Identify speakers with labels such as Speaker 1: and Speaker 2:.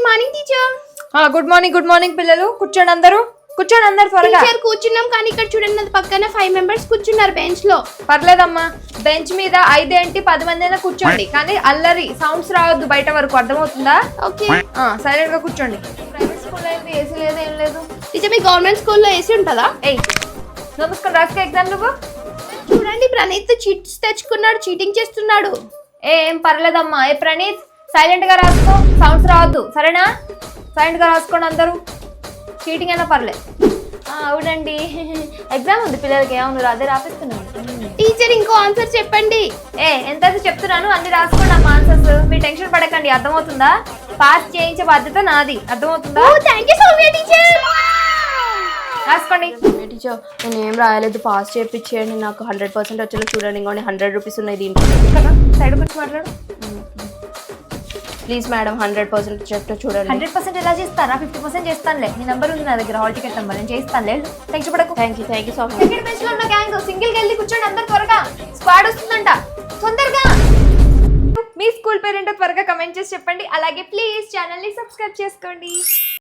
Speaker 1: Morning teacher.
Speaker 2: Good morning పిల్లలు. కూర్చోండి అందరూ త్వరగా.
Speaker 1: టీచర్ కూర్చున్నాం కానీ ఇక్కడ చూడండి అది పక్కన 5 మెంబర్స్ కూర్చున్నారు బెంచ్ లో.
Speaker 2: పర్లేదమ్మా, బెంచ్ మీద 5 ఏంటి 10 మంది అయినా కూర్చోండి, కానీ అల్లరి సౌండ్స్ రావద్దు బయట వరకు, అర్థమవుతుందా?
Speaker 1: ఓకే.
Speaker 2: సైలెంట్ గా కూర్చోండి. ప్రైవేట్ స్కూల్లో ఏసీ లేదు, ఏం లేదు.
Speaker 1: టీచర్ మీ గవర్నమెంట్ స్కూల్లో ఏసీ ఉంటుందా?
Speaker 2: నమస్కారం, రాసుకో ఎగ్జామ్ నువ్వు.
Speaker 1: చూడండి ప్రణీత్ చీట్స్ తెచ్చుకున్నాడు, చీటింగ్ చేస్తున్నాడు.
Speaker 2: ఏం పర్లేదమ్మా. ప్రణీత్ సైలెంట్ గా రాసుకో, సౌండ్స్ రావద్దు, సరేనా? సైలెంట్ గా రాసుకోండి అందరూ, చీటింగ్ అయినా పర్లేదు. అవునండి, ఎగ్జామ్ ఉంది పిల్లలకి, ఏమన్నా అదే రాపిస్తున్నాను.
Speaker 1: టీచర్ ఇంకో ఆన్సర్ చెప్పండి.
Speaker 2: ఎంత చెప్తున్నాను, అన్ని రాసుకోండి అమ్మా ఆన్సర్స్. మీరు టెన్షన్ పడకండి, అర్థమవుతుందా? పాస్ చేయించే బాధ్యత నాది, అర్థమవుతుందా?
Speaker 1: Thank you so much teacher.
Speaker 2: రాసుకోండి.
Speaker 1: టీచర్ నేను ఏం రాయలేదు, పాస్ చేయించేయండి, నాకు 100% వచ్చేలా చూడండి. ఇంకోటి 100 రూపీస్ ఉన్నాయి దీంట్లో.
Speaker 2: సైడ్ వచ్చి మాట్లాడు
Speaker 1: ప్లీజ్ మేడం, 100% చెప్తే చూడండి.
Speaker 2: 100% ఎలా చేస్తారా? 50% చేస్తానులే. నీ నెంబర్ ఉంది నా దగ్గర, హాల్ టికెట్ నెంబర్, నేను చేస్తానులే. టెన్షన్ పడకు.
Speaker 1: Thank you so much.
Speaker 2: Second bench లో ఉన్న గ్యాంగ్ సింగిల్ గా వెళ్ళి కూర్చోండి అందరు త్వరగా, స్క్వాడ్ వస్తుందంట, తొందరగా. మీ స్కూల్ పేరు ఏంటో త్వరగా కమెంట్ చేసి చెప్పండి. అలాగే ప్లీజ్ ఛానల్ ని సబ్స్క్రైబ్ చేసుకోండి.